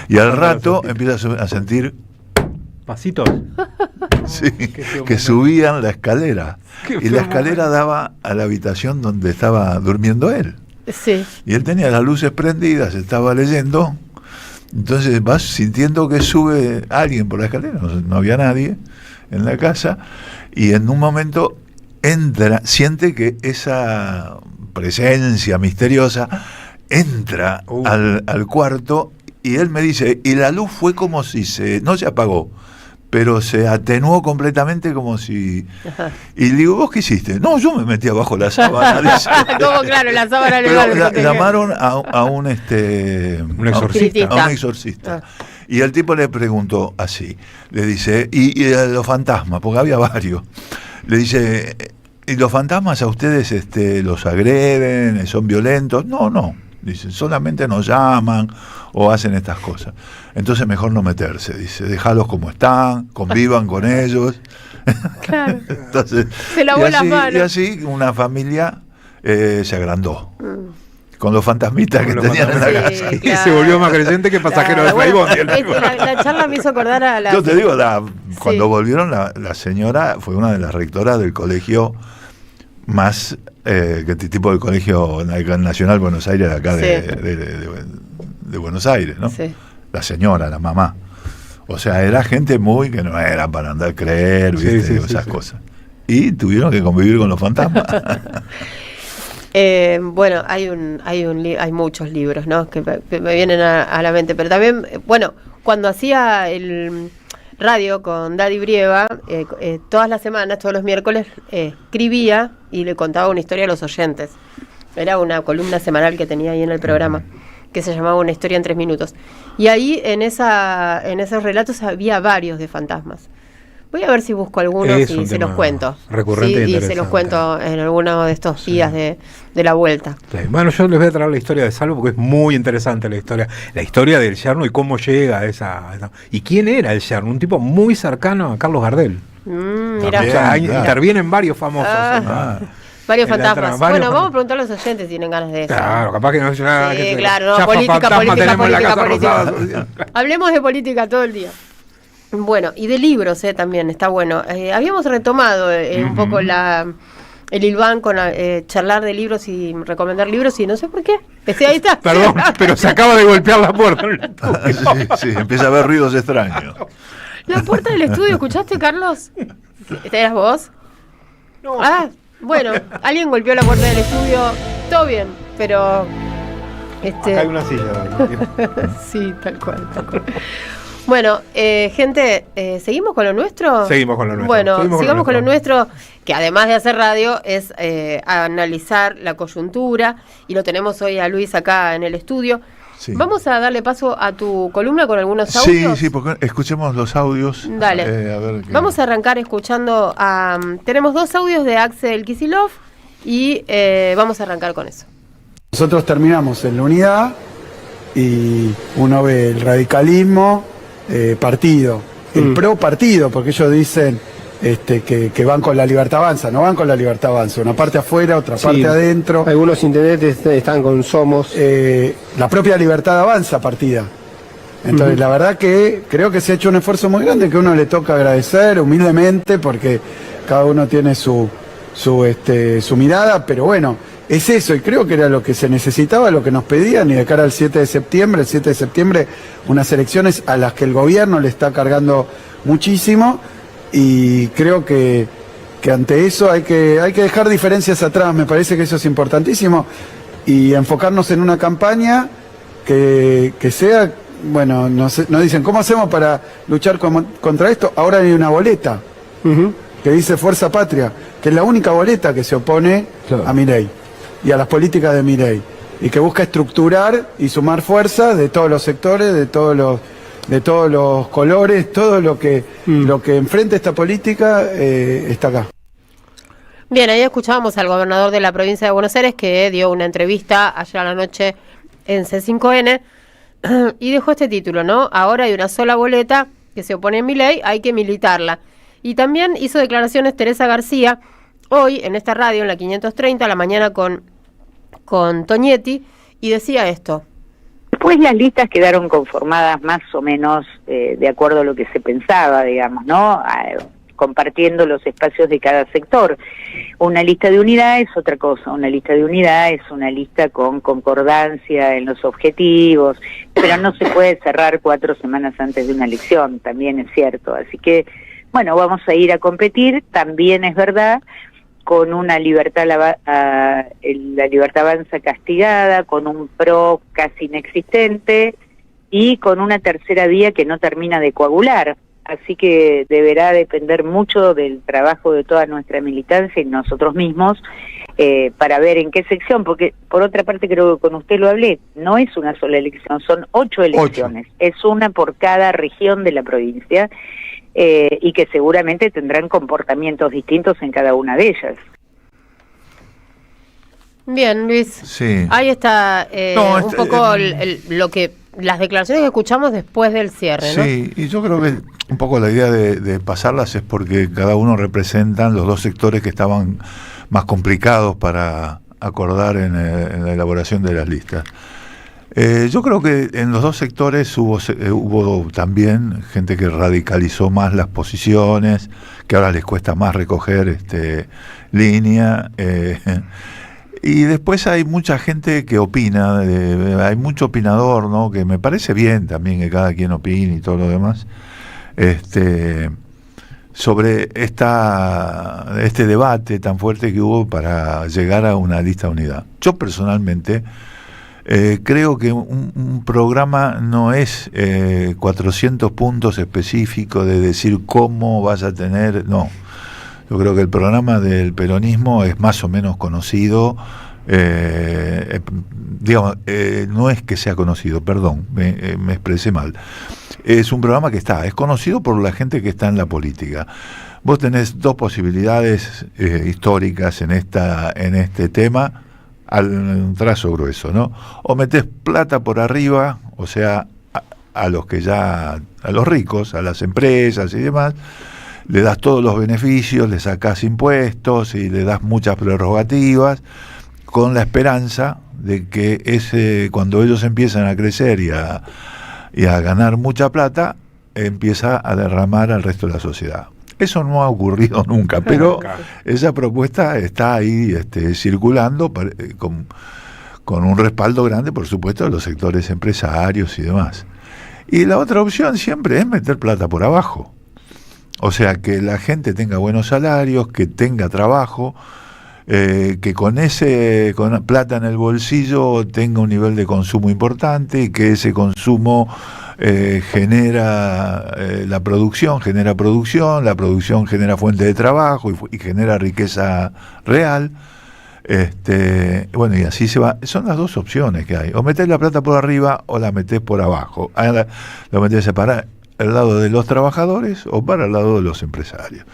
Y al rato empieza a sentir pasitos. sí, que subían la escalera. Y la escalera daba a la habitación donde estaba durmiendo él. Sí. Y él tenía las luces prendidas, estaba leyendo. Entonces vas sintiendo que sube alguien por la escalera. No había nadie en la casa. Y en un momento siente que esa presencia misteriosa entra al cuarto. Y él me dice, y la luz fue como si no se apagó, pero se atenuó completamente, como si... Ajá. Y le digo, ¿vos qué hiciste? No, yo me metí abajo la sábana. ¿Cómo? Claro, la sábana le llamaron a un exorcista. A un exorcista. Y el tipo le preguntó así, le dice, y los fantasmas, porque había varios, le dice, ¿y los fantasmas a ustedes los agreden, son violentos? No. Dice, solamente nos llaman o hacen estas cosas. Entonces mejor no meterse, dice, dejalos como están, convivan con ellos. Claro. Entonces, se lavó las manos. Y así una familia se agrandó. Con los fantasmitas que tenían en la casa. Claro. Y se volvió más creyente que pasajero de Flybondi. La charla me hizo acordar a la... Yo te digo, cuando volvieron, la señora fue una de las rectoras del colegio más... que tipo de colegio nacional Buenos Aires, de acá de Buenos Aires, ¿no? Sí. La señora, la mamá. O sea, era gente muy que no era para andar a creer, ¿viste? Esas cosas. Y tuvieron que convivir con los fantasmas. Bueno, hay muchos libros, ¿no? Que me vienen a la mente, pero también, bueno, cuando hacía el radio con Daddy Brieva, todas las semanas, todos los miércoles, escribía y le contaba una historia a los oyentes. Era una columna semanal que tenía ahí en el programa, que se llamaba Una historia en 3 minutos. Y ahí en esos relatos había varios de fantasmas. Voy a ver si busco algunos y se los cuento. Recurrente y se los cuento en alguno de estos días de la vuelta. Sí. Bueno, yo les voy a traer la historia de Salvo porque es muy interesante la historia del yerno y cómo llega a esa... ¿Y quién era el yerno? Un tipo muy cercano a Carlos Gardel. Mira. O sea, intervienen varios famosos. Varios fantasmas. Bueno, vamos a preguntar a los oyentes si tienen ganas de eso. Claro, capaz que no. Claro, no, política. Hablemos de política todo el día. Bueno, y de libros también, está bueno. Habíamos retomado un poco el hilván con charlar de libros y recomendar libros y no sé por qué. Ahí está. Perdón, pero se acaba de golpear la puerta. Sí, empieza a haber ruidos extraños. La puerta del estudio, ¿escuchaste, Carlos? ¿Eras vos? No. Bueno, alguien golpeó la puerta del estudio, todo bien, pero... Acá hay una silla. Sí, tal cual. Bueno, gente, ¿seguimos con lo nuestro? Seguimos con lo nuestro. Bueno, sigamos con lo nuestro, que además de hacer radio, es analizar la coyuntura, y lo tenemos hoy a Luis acá en el estudio. Sí. Vamos a darle paso a tu columna con algunos audios. Sí, porque escuchemos los audios. Dale. Vamos a arrancar escuchando tenemos 2 audios de Axel Kicillof y vamos a arrancar con eso. Nosotros terminamos en la unidad y uno ve el radicalismo, partido, el pro partido, porque ellos dicen que van con la Libertad Avanza, no van con la Libertad Avanza, una parte afuera, otra parte adentro. Algunos intendentes están con Somos. La propia Libertad Avanza partida. Entonces, la verdad que creo que se ha hecho un esfuerzo muy grande que uno le toca agradecer humildemente, porque cada uno tiene su mirada, pero bueno, es eso, y creo que era lo que se necesitaba, lo que nos pedían, y de cara al 7 de septiembre, unas elecciones a las que el gobierno le está cargando muchísimo, y creo que ante eso hay que dejar diferencias atrás, me parece que eso es importantísimo, y enfocarnos en una campaña que sea, bueno, nos dicen, ¿cómo hacemos para luchar contra esto? Ahora hay una boleta que dice Fuerza Patria, que es la única boleta que se opone a Milei y a las políticas de Milei, y que busca estructurar y sumar fuerzas de todos los sectores, de todos los colores, todo lo que enfrenta esta política está acá. Bien, ahí escuchábamos al gobernador de la provincia de Buenos Aires, que dio una entrevista ayer a la noche en C5N y dejó este título, ¿no? Ahora hay una sola boleta que se opone a Milei, hay que militarla. Y también hizo declaraciones Teresa García hoy en esta radio, en la 530, a la mañana con Toñetti, y decía esto. Después las listas quedaron conformadas más o menos de acuerdo a lo que se pensaba, digamos, ¿no? Compartiendo los espacios de cada sector. Una lista de unidad es otra cosa, una lista de unidad es una lista con concordancia en los objetivos, pero no se puede cerrar 4 semanas antes de una elección, también es cierto. Así que, bueno, vamos a ir a competir, también es verdad, con una la Libertad Avanza castigada, con un PRO casi inexistente y con una tercera vía que no termina de coagular. Así que deberá depender mucho del trabajo de toda nuestra militancia y nosotros mismos para ver en qué sección, porque por otra parte creo que con usted lo hablé, no es una sola elección, son 8 elecciones, es una por cada región de la provincia y que seguramente tendrán comportamientos distintos en cada una de ellas. Bien, Luis. Sí. Ahí está un poco lo que las declaraciones que escuchamos después del cierre, ¿no? Sí, y yo creo que un poco la idea de pasarlas es porque cada uno representan los dos sectores que estaban más complicados para acordar en la elaboración de las listas. Yo creo que en los dos sectores hubo también gente que radicalizó más las posiciones, que ahora les cuesta más recoger línea. Y después hay mucha gente que opina, hay mucho opinador, ¿no? Que me parece bien también que cada quien opine y todo lo demás, sobre este debate tan fuerte que hubo para llegar a una lista de unidad. Yo personalmente creo que un programa no es 400 puntos específicos de decir cómo vas a tener, no. Yo creo que el programa del peronismo es más o menos conocido, no es que sea conocido, perdón, me expresé mal. Es un programa que es conocido por la gente que está en la política. Vos tenés dos posibilidades históricas en este tema, al trazo grueso, ¿no? O metés plata por arriba, o sea, a los ricos, a las empresas y demás, le das todos los beneficios, le sacás impuestos y le das muchas prerrogativas, con la esperanza de que cuando ellos empiezan a crecer y a ganar mucha plata, empieza a derramar al resto de la sociedad. Eso no ha ocurrido nunca, pero esa propuesta está ahí circulando con un respaldo grande, por supuesto, de los sectores empresarios y demás. Y la otra opción siempre es meter plata por abajo. O sea, que la gente tenga buenos salarios, que tenga trabajo, que con plata en el bolsillo tenga un nivel de consumo importante y que ese consumo genera la producción, la producción genera fuente de trabajo y genera riqueza real. Bueno, y así se va. Son las dos opciones que hay. O metés la plata por arriba o la metés por abajo. Lo metés para el lado de los trabajadores o para el lado de los empresarios.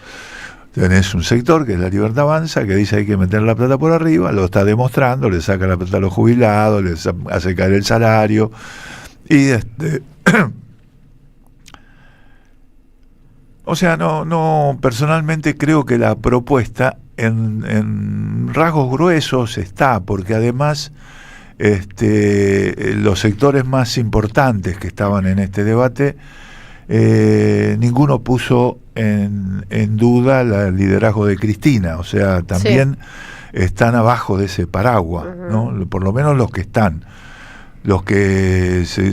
Tenés un sector que es la Libertad Avanza, que dice hay que meter la plata por arriba, lo está demostrando, le saca la plata a los jubilados, les hace caer el salario, y o sea, no personalmente creo que la propuesta en rasgos gruesos está, porque además los sectores más importantes que estaban en este debate, ninguno puso en duda el liderazgo de Cristina, o sea, también están abajo de ese paraguas, ¿no? Por lo menos los que están. Los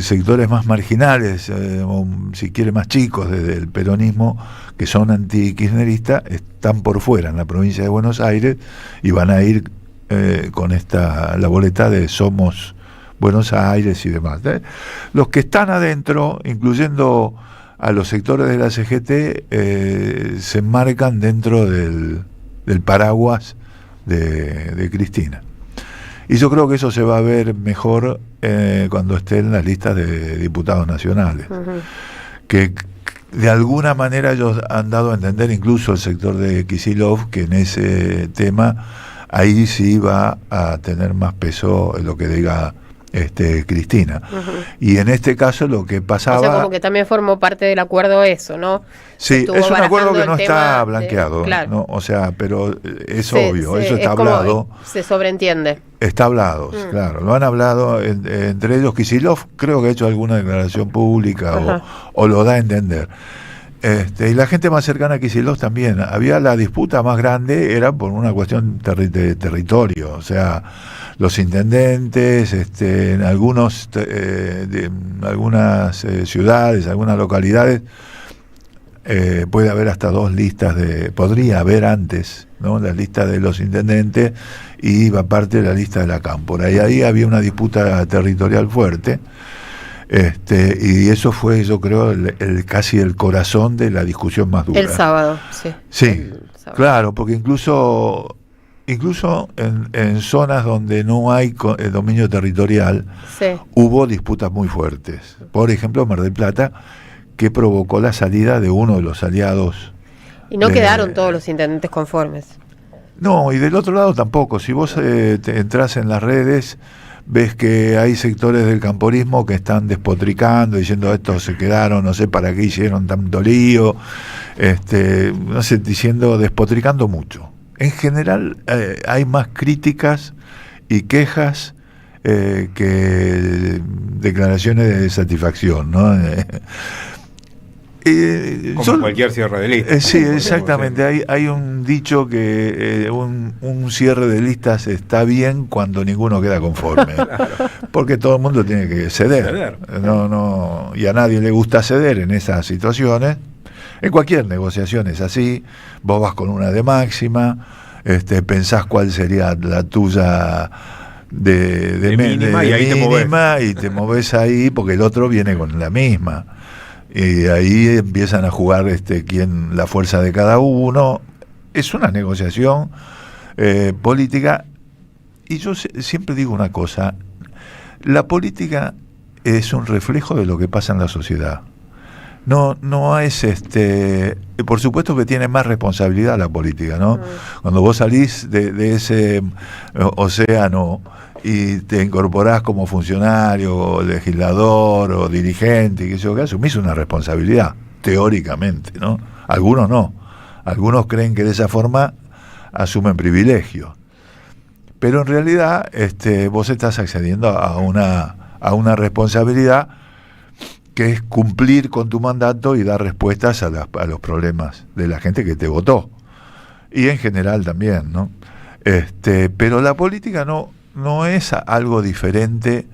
sectores más marginales, o si quiere más chicos desde el peronismo, que son anti-kirchneristas, están por fuera en la provincia de Buenos Aires y van a ir con la boleta de Somos Buenos Aires y demás. Los que están adentro, incluyendo a los sectores de la CGT, se enmarcan dentro del paraguas de Cristina. Y yo creo que eso se va a ver mejor cuando esté en las listas de diputados nacionales. Que de alguna manera ellos han dado a entender, incluso el sector de Kicillof, que en ese tema ahí sí va a tener más peso en lo que diga Cristina. Y en este caso lo que pasaba... O sea, como que también formó parte del acuerdo eso, ¿no? Sí, Estuvo es un acuerdo que no barajando el está tema blanqueado, claro. ¿no? O sea, pero es obvio, eso está es como, hablado. se sobreentiende. Está hablado, claro, lo han hablado entre ellos. Kicillof creo que ha hecho alguna declaración pública o lo da a entender. Y la gente más cercana a Kicillof también. Había la disputa más grande, era por una cuestión de territorio, o sea, los intendentes, en algunas ciudades, algunas localidades, puede haber hasta 2 listas podría haber antes, ¿no? La lista de los intendentes y aparte la lista de la cámpora. Y ahí había una disputa territorial fuerte. Y eso fue, yo creo, casi el corazón de la discusión más dura. El sábado, sí. Sí, claro, porque incluso en zonas donde no hay dominio territorial, hubo disputas muy fuertes. Por ejemplo, Mar del Plata, que provocó la salida de uno de los aliados. Y no quedaron todos los intendentes conformes. No, y del otro lado tampoco. Si vos te entras en las redes, ves que hay sectores del camporismo que están despotricando, diciendo estos se quedaron, no sé para qué hicieron tanto lío, no sé, despotricando mucho. En general hay más críticas y quejas que declaraciones de satisfacción, ¿no? Como cualquier cierre de listas. Sí, exactamente. Hay un dicho que un cierre de listas está bien cuando ninguno queda conforme. Claro. Porque todo el mundo tiene que ceder. No, y a nadie le gusta ceder en esas situaciones. En cualquier negociación es así. Vos vas con una de máxima, pensás cuál sería la tuya de mínima, y ahí te movés ahí porque el otro viene con la misma. Y ahí empiezan a jugar la fuerza de cada uno. Es una negociación política. Y yo siempre digo una cosa: la política es un reflejo de lo que pasa en la sociedad. No es por supuesto que tiene más responsabilidad la política, ¿no? Cuando vos salís de ese océano y te incorporás como funcionario, o legislador, o dirigente, que asumís una responsabilidad, teóricamente, ¿no? Algunos no. Algunos creen que de esa forma asumen privilegios. Pero en realidad vos estás accediendo a una responsabilidad que es cumplir con tu mandato y dar respuestas a los problemas de la gente que te votó. Y en general también, ¿no? Pero la política no es algo diferente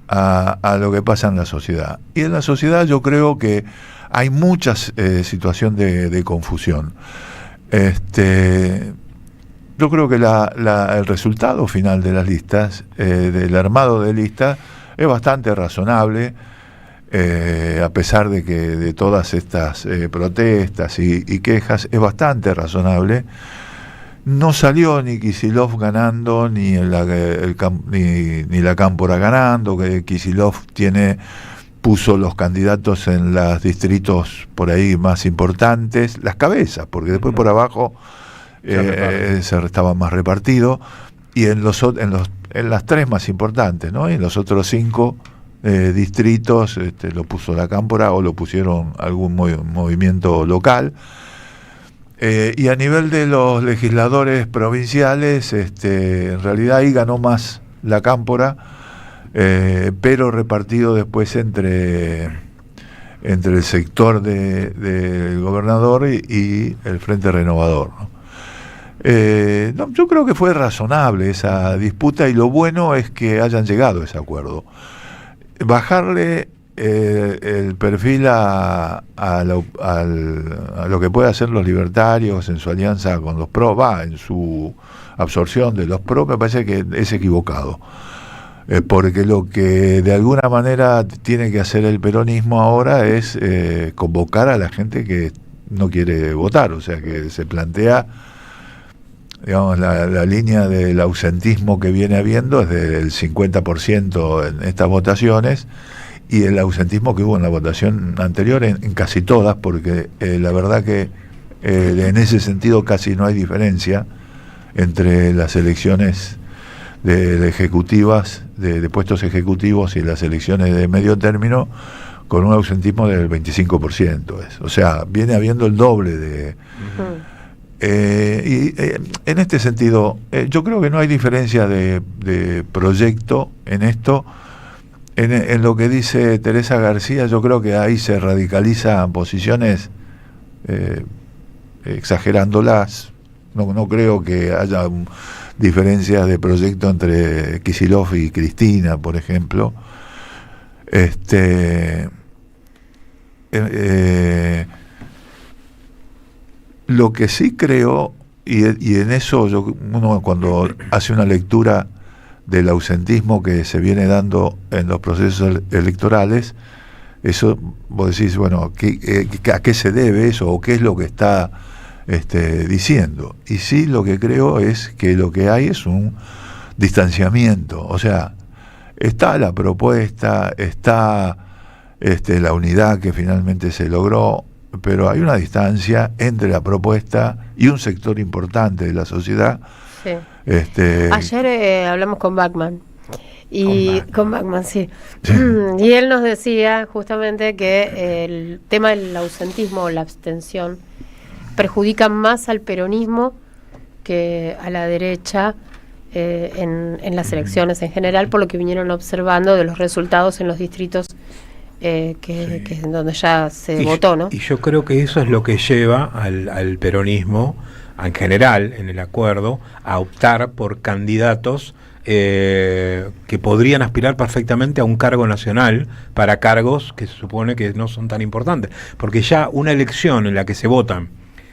a lo que pasa en la sociedad. Y en la sociedad yo creo que hay muchas situaciones de confusión. Yo creo que el resultado final de las listas, del armado de listas, es bastante razonable, a pesar de todas estas protestas y quejas, es bastante razonable. No salió ni Kicillof ganando, ni la cámpora ganando, que Kicillof puso los candidatos en los distritos por ahí más importantes, las cabezas, porque después por abajo se estaba más repartido, y en las 3 más importantes, ¿no? Y en los otros 5 distritos lo puso la cámpora o lo pusieron algún movimiento local. Y a nivel de los legisladores provinciales, en realidad ahí ganó más la cámpora, pero repartido después entre el sector del gobernador y el Frente Renovador, ¿no? Yo creo que fue razonable esa disputa, y lo bueno es que hayan llegado a ese acuerdo. Bajarle el perfil a lo que puede hacer los libertarios en su alianza con los PRO, en su absorción de los PRO, me parece que es equivocado, porque lo que de alguna manera tiene que hacer el peronismo ahora es convocar a la gente que no quiere votar, o sea, que se plantea, digamos, la línea del ausentismo que viene habiendo es del 50% en estas votaciones, y el ausentismo que hubo en la votación anterior en casi todas, porque la verdad que en ese sentido casi no hay diferencia entre las elecciones de ejecutivas, de puestos ejecutivos y las elecciones de medio término, con un ausentismo del 25%. O sea, viene habiendo el doble de... en este sentido, yo creo que no hay diferencia de proyecto en esto. En lo que dice Teresa García, yo creo que ahí se radicalizan posiciones exagerándolas. No creo que haya diferencias de proyecto entre Kicillof y Cristina, por ejemplo. Lo que sí creo, y en eso uno cuando hace una lectura del ausentismo que se viene dando en los procesos electorales, eso vos decís, bueno, ¿a qué se debe eso? ¿O qué es lo que está diciendo? Y sí, lo que creo es que lo que hay es un distanciamiento. O sea, está la propuesta, está la unidad que finalmente se logró, pero hay una distancia entre la propuesta y un sector importante de la sociedad. Sí. Ayer hablamos con Bachmann. Con Bachmann, sí. Y él nos decía justamente que el tema del ausentismo o la abstención perjudica más al peronismo que a la derecha en las elecciones en general, por lo que vinieron observando de los resultados en los distritos que es donde ya se votó, ¿no? Y yo creo que eso es lo que lleva al peronismo en general, en el acuerdo, a optar por candidatos que podrían aspirar perfectamente a un cargo nacional para cargos que se supone que no son tan importantes, porque ya una elección en la que se votan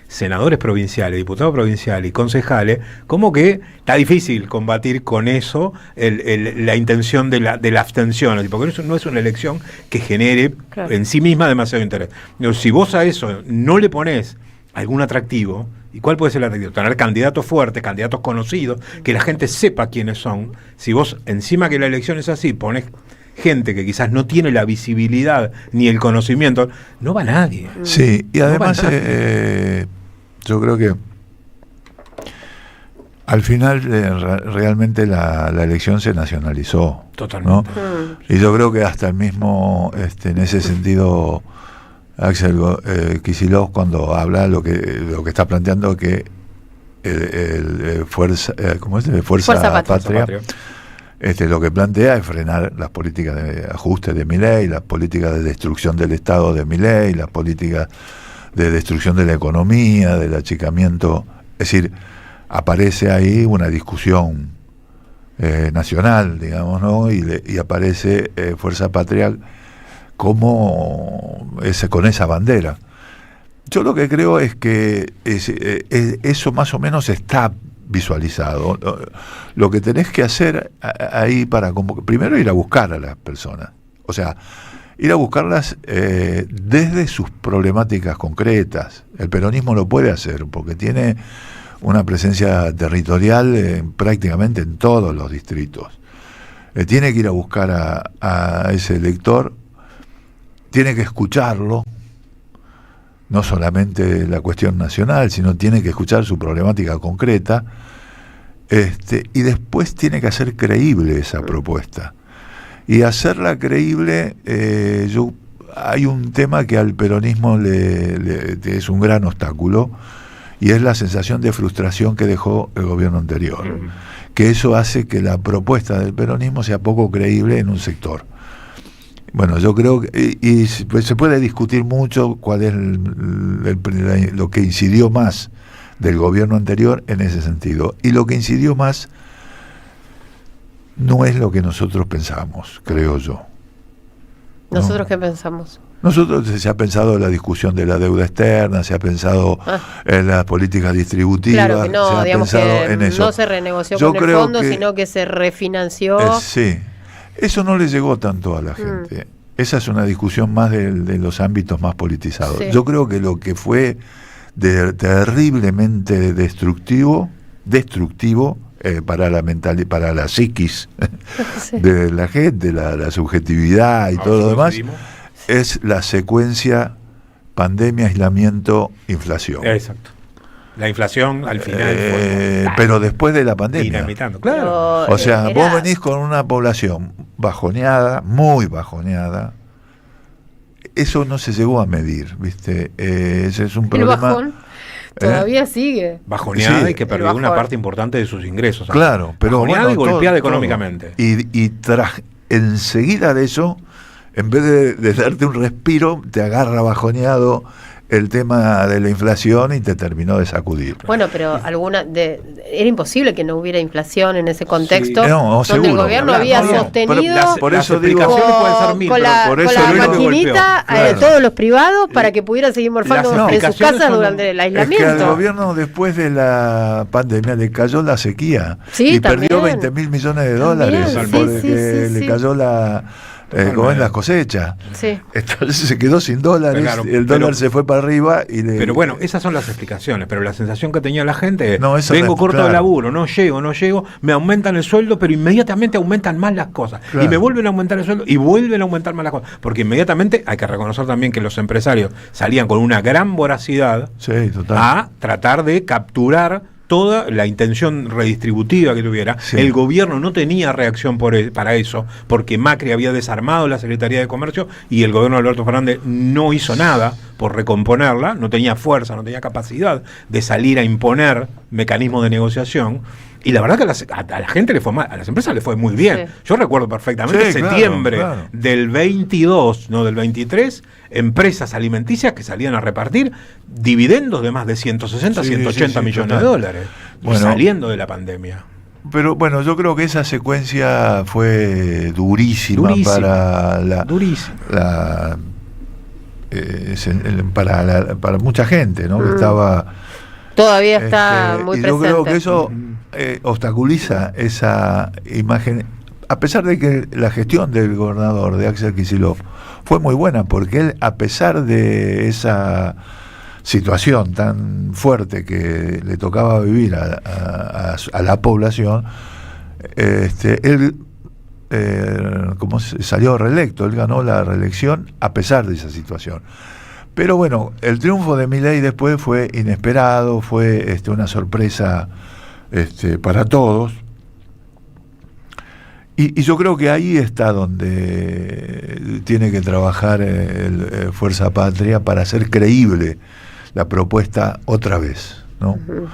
senadores provinciales, diputados provinciales y concejales, como que está difícil combatir con eso la intención de la abstención, porque eso no es una elección que genere en sí misma demasiado interés. Pero si vos a eso no le ponés algún atractivo, ¿y cuál puede ser el atractivo? Tener candidatos fuertes, candidatos conocidos, que la gente sepa quiénes son. Si vos, encima que la elección es así, ponés gente que quizás no tiene la visibilidad ni el conocimiento, no va nadie. Sí, y además yo creo que al final realmente la elección se nacionalizó. Totalmente. ¿No? Y yo creo que hasta el mismo, en ese sentido, Axel Kicillof, cuando habla lo que está planteando, que Fuerza Patria. Lo que plantea es frenar las políticas de ajuste de Milei, las políticas de destrucción del Estado de Milei, las políticas de destrucción de la economía, del achicamiento. Es decir, aparece ahí una discusión nacional, digamos, ¿no? Y aparece Fuerza Patria como con esa bandera. Yo lo que creo es que eso más o menos está visualizado. Lo que tenés que hacer ahí primero ir a buscar a las personas, o sea, ir a buscarlas desde sus problemáticas concretas. El peronismo lo puede hacer porque tiene una presencia territorial prácticamente en todos los distritos. Tiene que ir a buscar a ese elector, tiene que escucharlo, no solamente la cuestión nacional, sino tiene que escuchar su problemática concreta, y después tiene que hacer creíble esa propuesta. Y hacerla creíble, hay un tema que al peronismo es un gran obstáculo, y es la sensación de frustración que dejó el gobierno anterior. Que eso hace que la propuesta del peronismo sea poco creíble en un sector. Bueno, yo creo que pues se puede discutir mucho cuál es lo que incidió más del gobierno anterior en ese sentido. Y lo que incidió más no es lo que nosotros pensamos, creo yo. ¿Nosotros qué pensamos? Nosotros se ha pensado la discusión de la deuda externa, se ha pensado en las políticas distributivas, claro que no, se ha digamos pensado que en eso. No se renegoció con el fondo, sino que se refinanció. Sí, eso no le llegó tanto a la gente. Esa es una discusión más de los ámbitos más politizados. Sí. Yo creo que lo que fue terriblemente destructivo para la mentalidad, para la psiquis de la gente, la subjetividad y todo lo demás, es la secuencia pandemia, aislamiento, inflación. Exacto. La inflación al final fue pero después de la pandemia. dinamitando. Claro. O sea, era- vos venís con una población bajoneada, muy bajoneada. Eso no se llegó a medir, ¿viste? Ese es un El problema. bajón todavía sigue. Bajoneada Sí, y que el perdió una bajón. parte importante de sus ingresos. Claro, pero bajoneada bueno, y golpeada todo. económicamente. Y enseguida de eso, en vez de darte un respiro, te agarra bajoneado el tema de la inflación y te terminó de sacudir. Bueno, pero era imposible que no hubiera inflación en ese contexto, Sí. No, donde el seguro. gobierno Claro, había no, no. sostenido Por las eso digo- explicaciones pueden ser mil, con pero la, por eso con la lo único que maquinita golpeó. Claro. todos los privados para que pudieran seguir morfando Las en sus explicaciones casas son- durante el Es que aislamiento. al gobierno después de la pandemia le cayó la sequía Sí, y perdió también. 20.000 millones de También, dólares sí, porque sí, le sí. cayó como en las cosechas. Sí. Entonces se quedó sin dólares, Claro, el dólar pero- se fue para arriba y Pero bueno, esas son las explicaciones, pero la sensación que tenía la gente es, No, eso vengo no es- corto de claro. laburo, no llego, me aumentan el sueldo, pero inmediatamente aumentan más las cosas. Claro. Y me vuelven a aumentar el sueldo y vuelven a aumentar más las cosas. Porque inmediatamente hay que reconocer también que los empresarios salían con una gran voracidad Sí, total. a tratar de capturar toda la intención redistributiva que tuviera. Sí. El gobierno no tenía reacción para eso, porque Macri había desarmado la Secretaría de Comercio y el gobierno de Alberto Fernández no hizo nada por recomponerla, no tenía fuerza, no tenía capacidad de salir a imponer mecanismos de negociación. Y la verdad que a la gente le fue mal, a las empresas le fue muy bien. Sí. Yo recuerdo perfectamente Sí, claro, septiembre claro. del 22, no del 23, empresas alimenticias que salían a repartir dividendos de más de 160, Sí, 180 sí, sí, millones total. de dólares. Bueno. Saliendo de la pandemia. Pero bueno, yo creo que esa secuencia fue durísima, Durísima, para la, durísima. para mucha gente, ¿no? Que estaba Todavía está muy y presente. yo creo que eso obstaculiza esa imagen, a pesar de que la gestión del gobernador, de Axel Kicillof, fue muy buena, porque él, a pesar de esa situación tan fuerte que le tocaba vivir a la población, él como salió reelecto, él ganó la reelección a pesar de esa situación. Pero bueno, el triunfo de Milei después fue inesperado, fue una sorpresa para todos. Y yo creo que ahí está donde tiene que trabajar Fuerza Patria para hacer creíble la propuesta otra vez, ¿no? Ujú.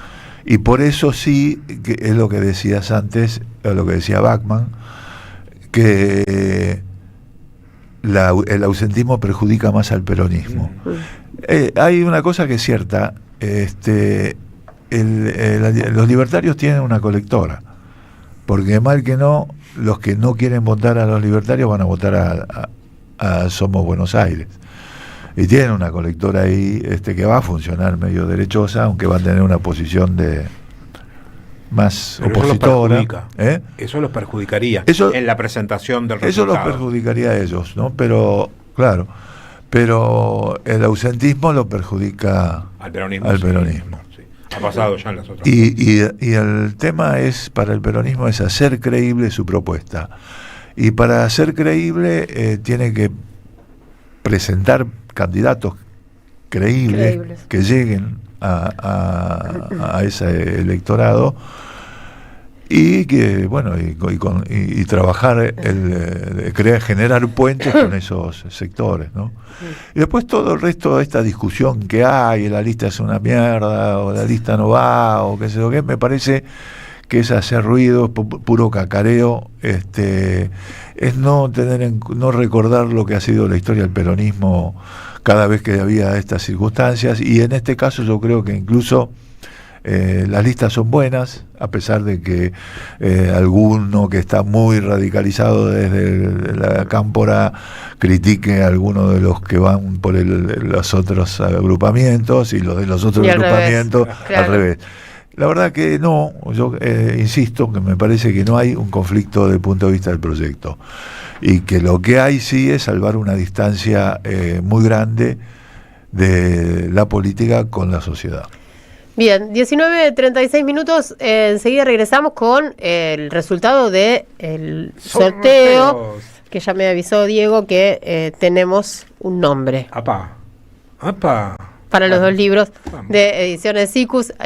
Y por eso sí, que es lo que decías antes, o lo que decía Bachmann, que el ausentismo perjudica más al peronismo. Hay una cosa que es cierta, los libertarios tienen una colectora, porque mal que no, los que no quieren votar a los libertarios van a votar a Somos Buenos Aires. Y tienen una colectora ahí que va a funcionar medio derechosa, aunque va a tener una posición de más Pero eso los opositora. perjudica. Eso los perjudicaría Eso- en la presentación del Eso resultado. los perjudicaría a ellos, ¿no? Pero, claro, pero el ausentismo lo perjudica Al peronismo. al sí. peronismo. Sí. Ha pasado ya en las otras. Y el tema es, para el peronismo, es hacer creíble su propuesta. Y para hacer creíble tiene que presentar candidatos creíbles. Que lleguen a ese electorado y que y trabajar generar puentes con esos sectores, ¿no? Y después todo el resto de esta discusión que hay, la lista es una mierda o la lista no va o qué sé yo qué, me parece que es hacer ruido, puro cacareo, es no recordar lo que ha sido la historia del peronismo cada vez que había estas circunstancias, y en este caso yo creo que incluso las listas son buenas, a pesar de que alguno que está muy radicalizado desde la cámpora critique a algunos de los que van por los otros agrupamientos, y los de los otros Y al revés, agrupamientos claro. al revés. La verdad que no, yo insisto que me parece que no hay un conflicto desde el punto de vista del proyecto, y que lo que hay sí es salvar una distancia muy grande de la política con la sociedad. Bien, 19:36 minutos, enseguida regresamos con el resultado del sorteo, Sorteos. que ya me avisó Diego que tenemos un nombre Apa. para los dos libros Vamos. de Ediciones Cicus.